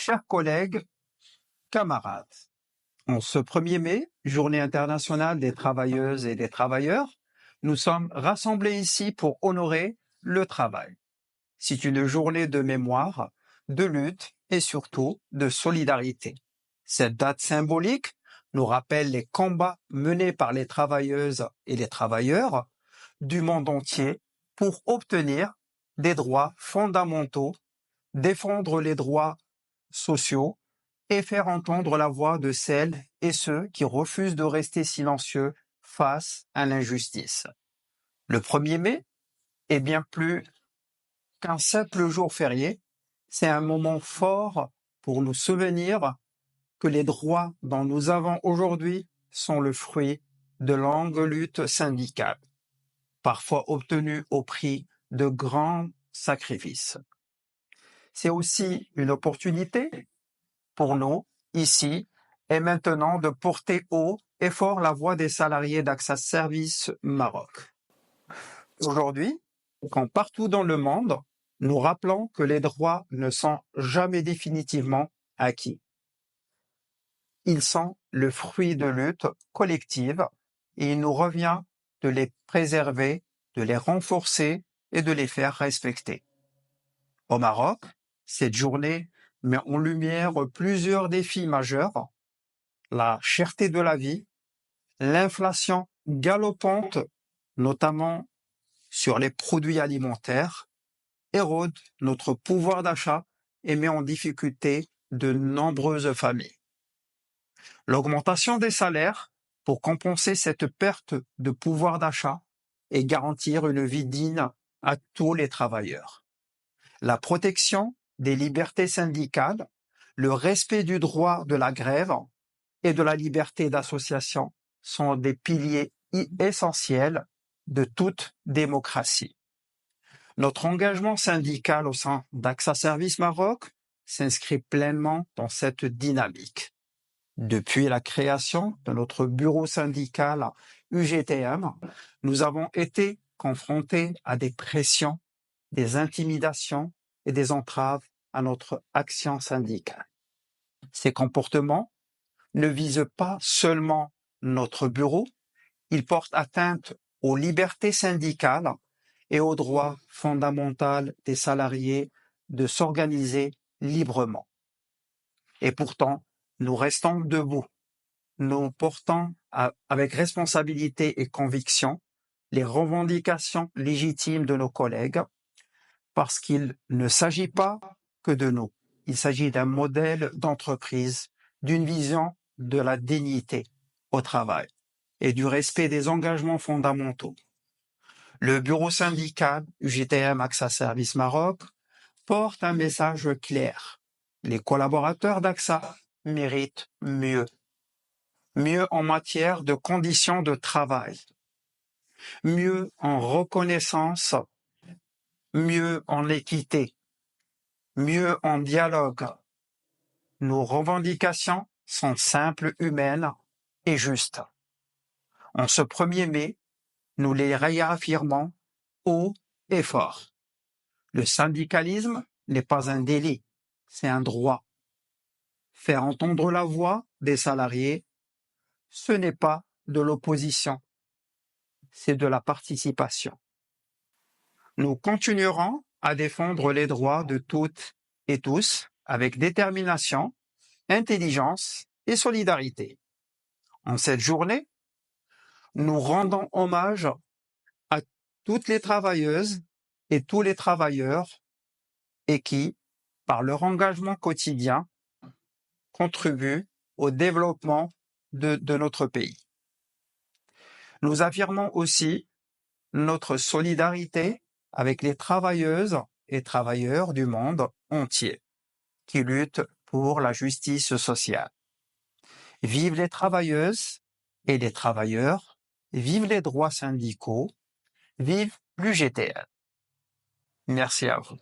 Chers collègues, camarades, en ce 1er mai, Journée internationale des travailleuses et des travailleurs, nous sommes rassemblés ici pour honorer le travail. C'est une journée de mémoire, de lutte et surtout de solidarité. Cette date symbolique nous rappelle les combats menés par les travailleuses et les travailleurs du monde entier pour obtenir des droits fondamentaux, défendre les droits sociaux et faire entendre la voix de celles et ceux qui refusent de rester silencieux face à l'injustice. Le 1er mai est bien plus qu'un simple jour férié, c'est un moment fort pour nous souvenir que les droits dont nous avons aujourd'hui sont le fruit de longues luttes syndicales, parfois obtenues au prix de grands sacrifices. C'est aussi une opportunité pour nous, ici et maintenant, de porter haut et fort la voix des salariés d'AXA Service Maroc. Aujourd'hui, quand partout dans le monde, nous rappelons que les droits ne sont jamais définitivement acquis. Ils sont le fruit de luttes collectives et il nous revient de les préserver, de les renforcer et de les faire respecter. Au Maroc, cette journée met en lumière plusieurs défis majeurs: la cherté de la vie, l'inflation galopante, notamment sur les produits alimentaires, érode notre pouvoir d'achat et met en difficulté de nombreuses familles. L'augmentation des salaires pour compenser cette perte de pouvoir d'achat et garantir une vie digne à tous les travailleurs. La protection des libertés syndicales, le respect du droit de la grève et de la liberté d'association sont des piliers essentiels de toute démocratie. Notre engagement syndical au sein d'AXA Service Maroc s'inscrit pleinement dans cette dynamique. Depuis la création de notre bureau syndical UGTM, nous avons été confrontés à des pressions, des intimidations et des entraves à notre action syndicale. Ces comportements ne visent pas seulement notre bureau, ils portent atteinte aux libertés syndicales et au droit fondamental des salariés de s'organiser librement. Et pourtant, nous restons debout. Nous portons avec responsabilité et conviction les revendications légitimes de nos collègues, parce qu'il ne s'agit pas que de nous. Il s'agit d'un modèle d'entreprise, d'une vision de la dignité au travail et du respect des engagements fondamentaux. Le bureau syndical UGTM AXA Service Maroc porte un message clair. Les collaborateurs d'AXA méritent mieux. Mieux en matière de conditions de travail. Mieux en reconnaissance. Mieux en équité. Mieux en dialogue. Nos revendications sont simples, humaines et justes. En ce 1er mai, nous les réaffirmons haut et fort. Le syndicalisme n'est pas un délit, c'est un droit. Faire entendre la voix des salariés, ce n'est pas de l'opposition, c'est de la participation. Nous continuerons à défendre les droits de toutes et tous avec détermination, intelligence et solidarité. En cette journée, nous rendons hommage à toutes les travailleuses et tous les travailleurs et qui, par leur engagement quotidien, contribuent au développement de notre pays. Nous affirmons aussi notre solidarité avec les travailleuses et travailleurs du monde entier qui luttent pour la justice sociale. Vive les travailleuses et les travailleurs, vive les droits syndicaux, vive l'UGTM. Merci à vous.